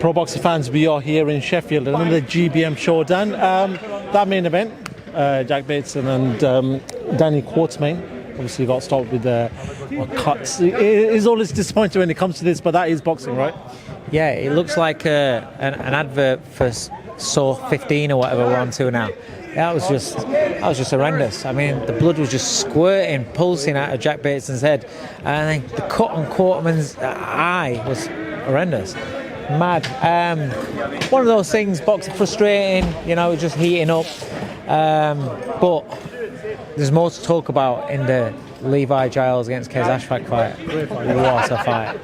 Pro boxing fans, we are here in Sheffield, another GBM showdown. That main event, Jack Bateson and Danny Quartermain, obviously got stopped with cuts. It is always disappointing when it comes to this, but that is boxing, right? Yeah, it looks like an advert for Saw 15 or whatever we're on to now. That was just horrendous. I mean, the blood was just squirting, pulsing out of Jack Bateson's head, and the cut on Quarterman's eye was horrendous. Mad. One of those things, boxing frustrating, just heating up. But there's more to talk about in the Levi Giles against Kez Ashfaq fight. What a fight.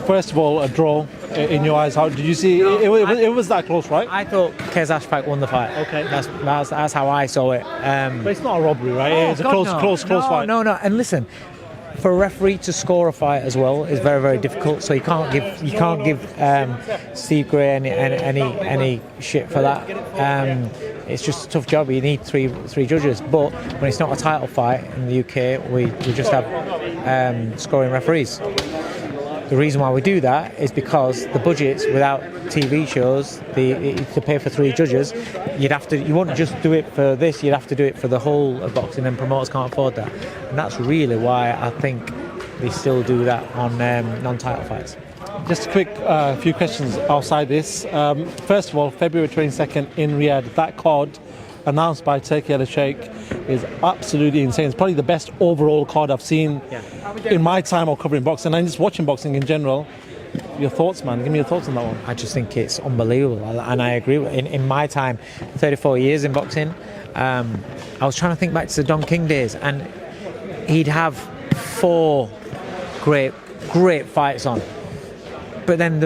First of all, a draw in your eyes. How did you see it? It was that close, right? I thought Kez Ashfaq won the fight. Okay. That's how I saw it. But it's not a robbery, right? It's a close fight. No. And listen, for a referee to score a fight as well is very, very difficult. So you can't give Steve Gray any shit for that. It's just a tough job. You need three judges. But when it's not a title fight in the UK, we just have scoring referees. The reason why we do that is because the budgets without TV shows, to pay for three judges, you wouldn't just do it for this, you'd have to do it for the whole of boxing, and promoters can't afford that. And that's really why I think they still do that on non-title fights. Just a quick few questions outside this. First of all, February 22nd in Riyadh, that card announced by Turki Al-Sheikh is absolutely insane. It's probably the best overall card I've seen in my time of covering boxing and just watching boxing in general. Your thoughts, man? Give me your thoughts on that one. I just think it's unbelievable, and I agree. In my time, 34 years in boxing, I was trying to think back to the Don King days, and he'd have 4 great fights on. But then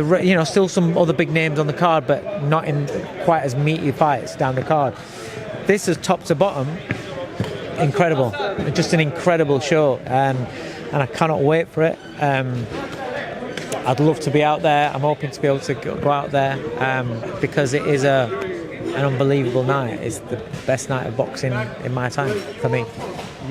still some other big names on the card, but not in quite as meaty fights down the card. This is top to bottom, incredible. Just an incredible show, and I cannot wait for it. I'd love to be out there. I'm hoping to be able to go out there because it is an unbelievable night. It's the best night of boxing in my time for me.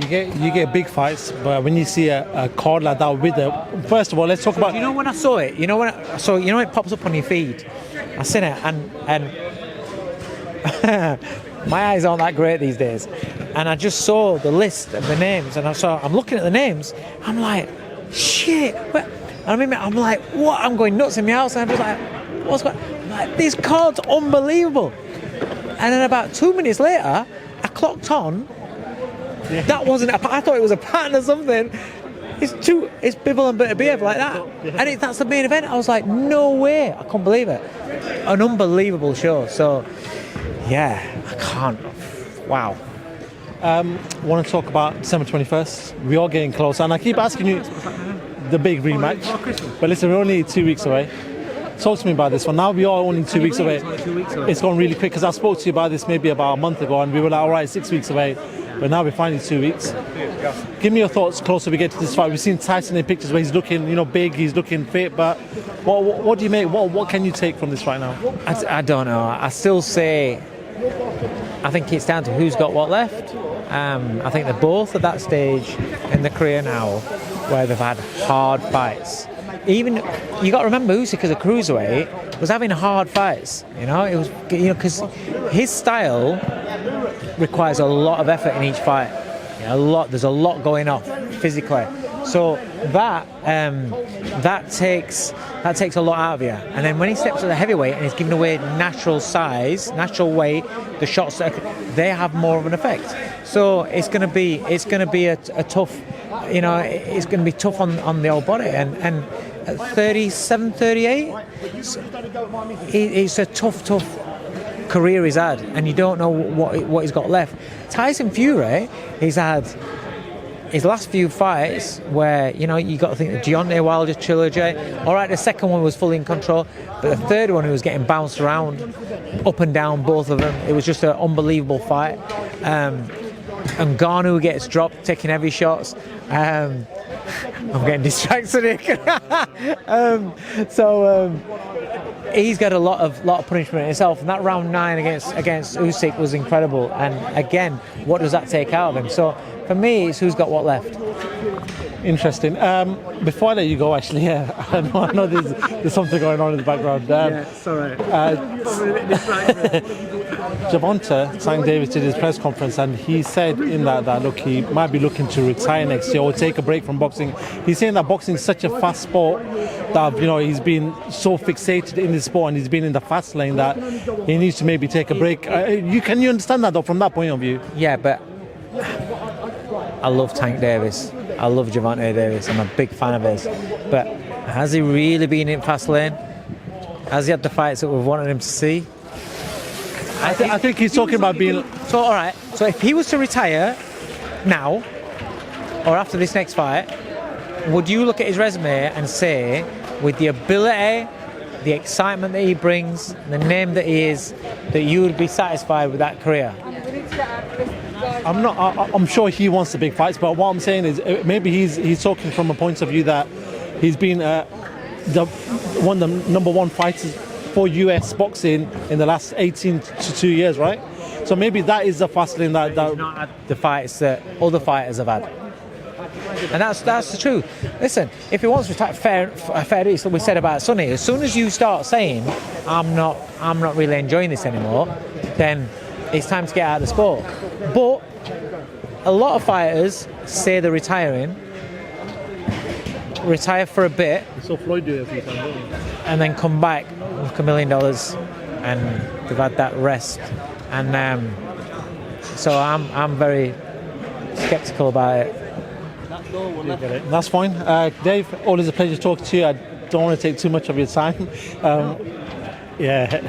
You get big fights, but when you see a card like that with first of all, let's talk about. When I saw it, it pops up on your feed. I seen it, and my eyes aren't that great these days, and I just saw the list of the names, and I'm looking at the names. I'm like, shit. I'm like, what? I'm going nuts in my house, and I'm just like, what's going? I'm like, this card's unbelievable. And then about 2 minutes later, I clocked on. Yeah. That wasn't I thought it was a pattern or something. It's Bibble and Bitterbeer like that. Yeah. And that's the main event. I was like, no way. I couldn't believe it. An unbelievable show. So, yeah, I can't. Wow. I want to talk about December 21st. We are getting close. And I keep asking you the big rematch. But listen, we're only 2 weeks away. Talk to me about this one. Now we are only 2 weeks away. It's gone really quick because I spoke to you about this maybe about a month ago and we were like, all right, 6 weeks away. But now we're finally 2 weeks. Give me your thoughts closer we get to this fight. We've seen Tyson in pictures where he's looking, big, he's looking fit. But what do you make? What can you take from this right now? I don't know. I still say I think it's down to who's got what left. I think they're both at that stage in their career now where they've had hard fights. Even you got to remember Usyk as a cruiserweight was having hard fights. It was because his style requires a lot of effort in each fight. There's a lot going off physically. So that takes a lot out of you. And then when he steps to the heavyweight and he's giving away natural size, natural weight, the shots they have more of an effect. So it's going to be a tough. It's going to be tough on the old body. And at 37, 38, it's a tough career he's had, and you don't know what he's got left. Tyson Fury, he's had his last few fights where you got to think the Deontay Wilder trilogy. All right, the second one was fully in control, but the third one he was getting bounced around, up and down, both of them. It was just an unbelievable fight. And Ngannou gets dropped, taking heavy shots. I'm getting distracted here. He's got a lot of punishment himself, and that round 9 against Usyk was incredible. And again, what does that take out of him? So for me, it's who's got what left. Interesting. Before I let you go, actually, I know there's something going on in the background. It's all right. Gervonta Davis did his press conference, and he said in that look, he might be looking to retire next year or take a break from boxing. He's saying that boxing is such a fast sport that he's been so fixated in this sport and he's been in the fast lane that he needs to maybe take a break. Can you understand that though from that point of view? Yeah, but I love Tank Davis. I love Gervonta Davis. I'm a big fan of his. But has he really been in fast lane? Has he had the fights that we've wanted him to see? I think he's talking about being... So, all right. So if he was to retire now or after this next fight, would you look at his resume and say, with the ability, the excitement that he brings, the name that he is, that you would be satisfied with that career? I'm sure he wants the big fights, but what I'm saying is maybe he's talking from a point of view that he's been one of the number one fighters for US boxing in the last 18 to 2 years, right? So maybe that is the fast lane that He's not had the fights that other fighters have had. And that's the truth. Listen, if he wants to retire, fair is what we said about Sonny. As soon as you start saying, I'm not really enjoying this anymore, then it's time to get out of the sport. But a lot of fighters say they're retiring, retire for a bit, So Floyd do it a few times, and then come back with $1 million, and they've had that rest. And so I'm very sceptical about it. That's fine. Dave, always a pleasure talking to you. I don't want to take too much of your time. Yeah.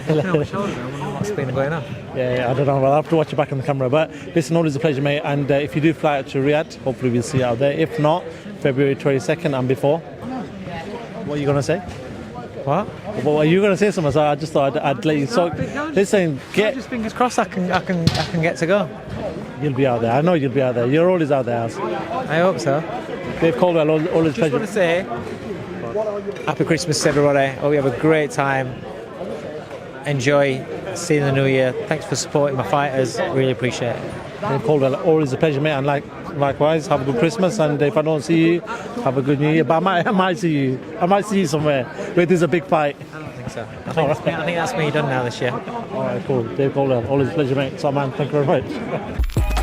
What's been going on? Yeah, I don't know. I'll have to watch you back on the camera. But listen, always a pleasure, mate. And if you do fly out to Riyadh, hopefully we'll see you out there. If not, February 22nd and before. What are you going to say? What? Well, are you going to say something? So I just thought I'd let you talk. Listen, Just fingers crossed I can get to go. You'll be out there. I know you'll be out there. You're always out there. I hope so. Dave Coldwell, always a Just pleasure. want to say happy Christmas to everybody. Hope you have a great time. Enjoy. See you in the new year. Thanks for supporting my fighters. Really appreciate it. Dave Coldwell, always a pleasure, mate. And likewise, have a good Christmas. And if I don't see you, have a good New Year. But I might see you. I might see you somewhere where there's a big fight. I don't think so. I think that's me done now this year. All right, cool. Dave Coldwell, always a pleasure, mate. So, man, thank you very much.